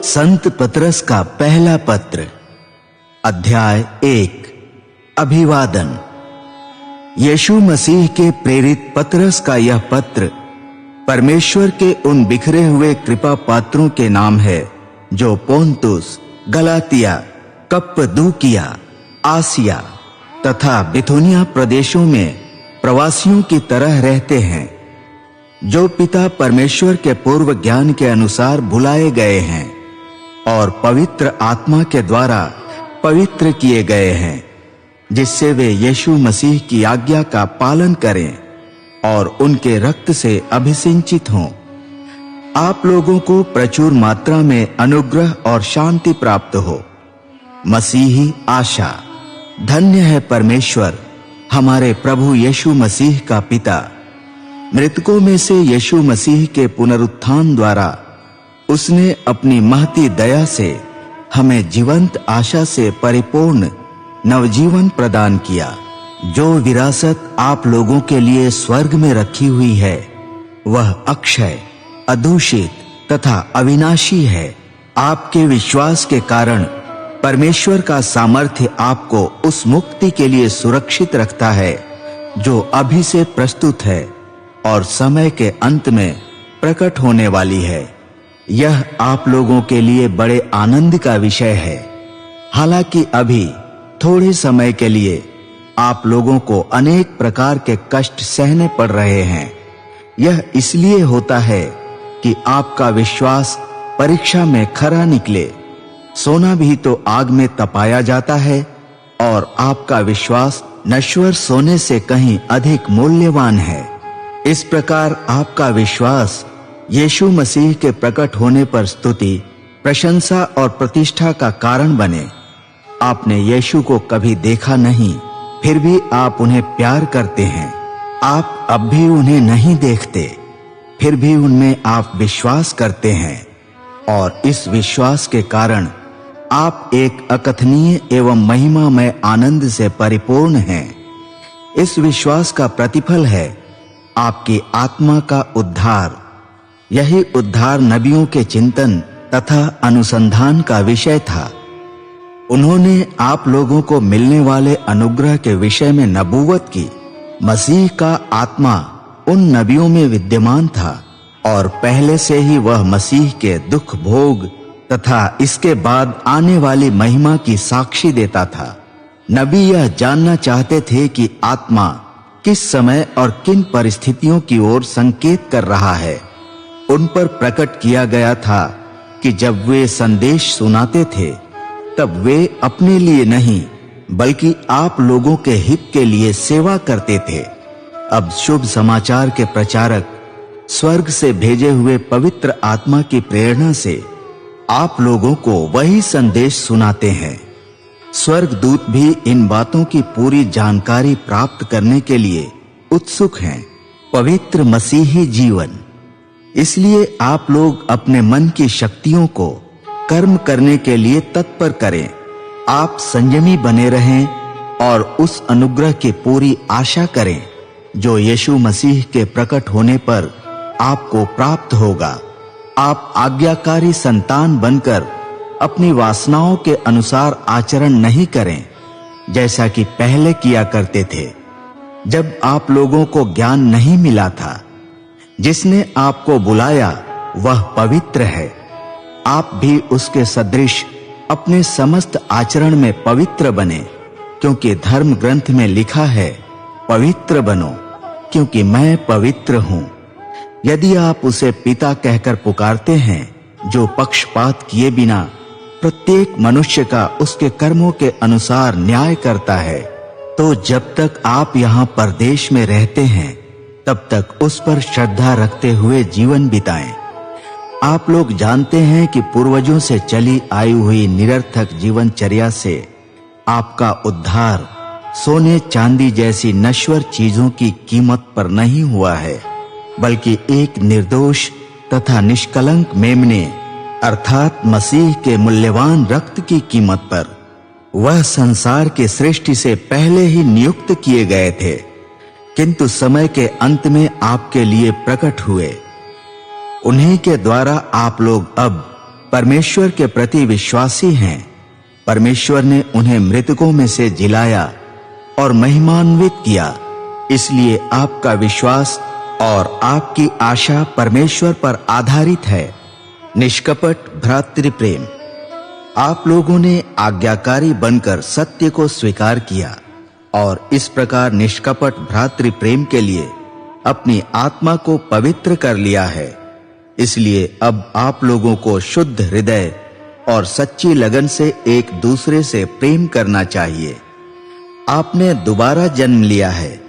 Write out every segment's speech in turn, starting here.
संत पतरस का पहला पत्र, अध्याय 1। अभिवादन। यीशु मसीह के प्रेरित पतरस का यह पत्र परमेश्वर के उन बिखरे हुए कृपा पात्रों के नाम है जो पोंतुस, गलातिया, कप्पदूकिया, आसिया तथा बिथुनिया प्रदेशों में प्रवासियों की तरह रहते हैं, जो पिता परमेश्वर के पूर्व ज्ञान के अनुसार बुलाए गए हैं और पवित्र आत्मा के द्वारा पवित्र किए गए हैं, जिससे वे यीशु मसीह की आज्ञा का पालन करें और उनके रक्त से अभिषिंचित हों। आप लोगों को प्रचुर मात्रा में अनुग्रह और शांति प्राप्त हो। मसीही आशा। धन्य है परमेश्वर, हमारे प्रभु यीशु मसीह का पिता। मृतकों में से यीशु मसीह के पुनरुत्थान द्वारा उसने अपनी महती दया से हमें जीवंत आशा से परिपूर्ण नवजीवन प्रदान किया। जो विरासत आप लोगों के लिए स्वर्ग में रखी हुई है, वह अक्षय, अदूषित तथा अविनाशी है। आपके विश्वास के कारण परमेश्वर का सामर्थ्य आपको उस मुक्ति के लिए सुरक्षित रखता है जो अभी से प्रस्तुत है और समय के अंत में प्रकट होने वाली है। यह आप लोगों के लिए बड़े आनंद का विषय है। हालांकि अभी थोड़े समय के लिए आप लोगों को अनेक प्रकार के कष्ट सहने पड़ रहे हैं। यह इसलिए होता है कि आपका विश्वास परीक्षा में खरा निकले। सोना भी तो आग में तपाया जाता है और आपका विश्वास नश्वर सोने से कहीं अधिक मूल्यवान है। इस प्रकार आपका विश्वास यीशु मसीह के प्रकट होने पर स्तुति, प्रशंसा और प्रतिष्ठा का कारण बने। आपने यीशु को कभी देखा नहीं, फिर भी आप उन्हें प्यार करते हैं। आप अब भी उन्हें नहीं देखते, फिर भी उनमें आप विश्वास करते हैं और इस विश्वास के कारण आप एक अकथनीय एवं महिमामय आनंद से परिपूर्ण हैं। इस विश्वास का प्रतिफल है आपकी आत्मा का उद्धार। यही उद्धार नबियों के चिंतन तथा अनुसंधान का विषय था। उन्होंने आप लोगों को मिलने वाले अनुग्रह के विषय में नबूवत की। मसीह का आत्मा उन नबियों में विद्यमान था और पहले से ही वह मसीह के दुख भोग तथा इसके बाद आने वाली महिमा की साक्षी देता था। नबी यह जानना चाहते थे कि आत्मा किस समय और किन परिस्थितियों की ओर संकेत कर रहा है। उन पर प्रकट किया गया था कि जब वे संदेश सुनाते थे, तब वे अपने लिए नहीं बल्कि आप लोगों के हित के लिए सेवा करते थे। अब शुभ समाचार के प्रचारक स्वर्ग से भेजे हुए पवित्र आत्मा की प्रेरणा से आप लोगों को वही संदेश सुनाते हैं। स्वर्गदूत भी इन बातों की पूरी जानकारी प्राप्त करने के लिए उत्सुक हैं। पवित्र मसीही जीवन। इसलिए आप लोग अपने मन की शक्तियों को कर्म करने के लिए तत्पर करें। आप संयमी बने रहें और उस अनुग्रह की पूरी आशा करें जो यीशु मसीह के प्रकट होने पर आपको प्राप्त होगा। आप आज्ञाकारी संतान बनकर अपनी वासनाओं के अनुसार आचरण नहीं करें, जैसा कि पहले किया करते थे, जब आप लोगों को ज्ञान नहीं मिला था। जिसने आपको बुलाया वह पवित्र है। आप भी उसके सदृश अपने समस्त आचरण में पवित्र बने, क्योंकि धर्म ग्रंथ में लिखा है, पवित्र बनो क्योंकि मैं पवित्र हूँ। यदि आप उसे पिता कहकर पुकारते हैं, जो पक्षपात किए बिना प्रत्येक मनुष्य का उसके कर्मों के अनुसार न्याय करता है, तो जब तक आप यहाँ परदेश में रहते हैं, तब तक उस पर श्रद्धा रखते हुए जीवन बिताएं। आप लोग जानते हैं कि पूर्वजों से चली आई हुई निरर्थक जीवनचर्या से आपका उद्धार सोने चांदी जैसी नश्वर चीजों की कीमत पर नहीं हुआ है, बल्कि एक निर्दोष तथा निष्कलंक मेमने अर्थात मसीह के मूल्यवान रक्त की कीमत पर। वह संसार की सृष्टि से पहले ही नियुक्त किए गए थे, किंतु समय के अंत में आपके लिए प्रकट हुए। उन्हीं के द्वारा आप लोग अब परमेश्वर के प्रति विश्वासी हैं। परमेश्वर ने उन्हें मृतकों में से जिलाया और महिमान्वित किया। इसलिए आपका विश्वास और आपकी आशा परमेश्वर पर आधारित है। निष्कपट भ्रातृ प्रेम। आप लोगों ने आज्ञाकारी बनकर सत्य को स्वीकार किया और इस प्रकार निष्कपट भ्रातृ प्रेम के लिए अपनी आत्मा को पवित्र कर लिया है। इसलिए अब आप लोगों को शुद्ध हृदय और सच्ची लगन से एक दूसरे से प्रेम करना चाहिए। आपने दोबारा जन्म लिया है।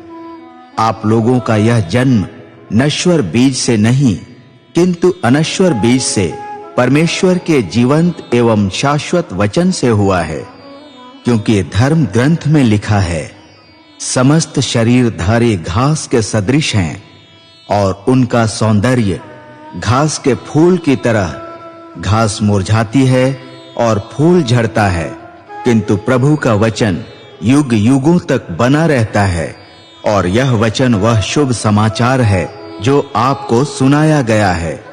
आप लोगों का यह जन्म नश्वर बीज से नहीं किंतु अनश्वर बीज से परमेश्वर के जीवंत एवं शाश्वत वचन से हुआ है। क्योंकि धर्म ग्रंथ में लिखा है, समस्त शरीरधारी घास के सदृश हैं और उनका सौंदर्य घास के फूल की तरह। घास मुरझाती है और फूल झड़ता है, किंतु प्रभु का वचन युग युगों तक बना रहता है। और यह वचन वह शुभ समाचार है जो आपको सुनाया गया है।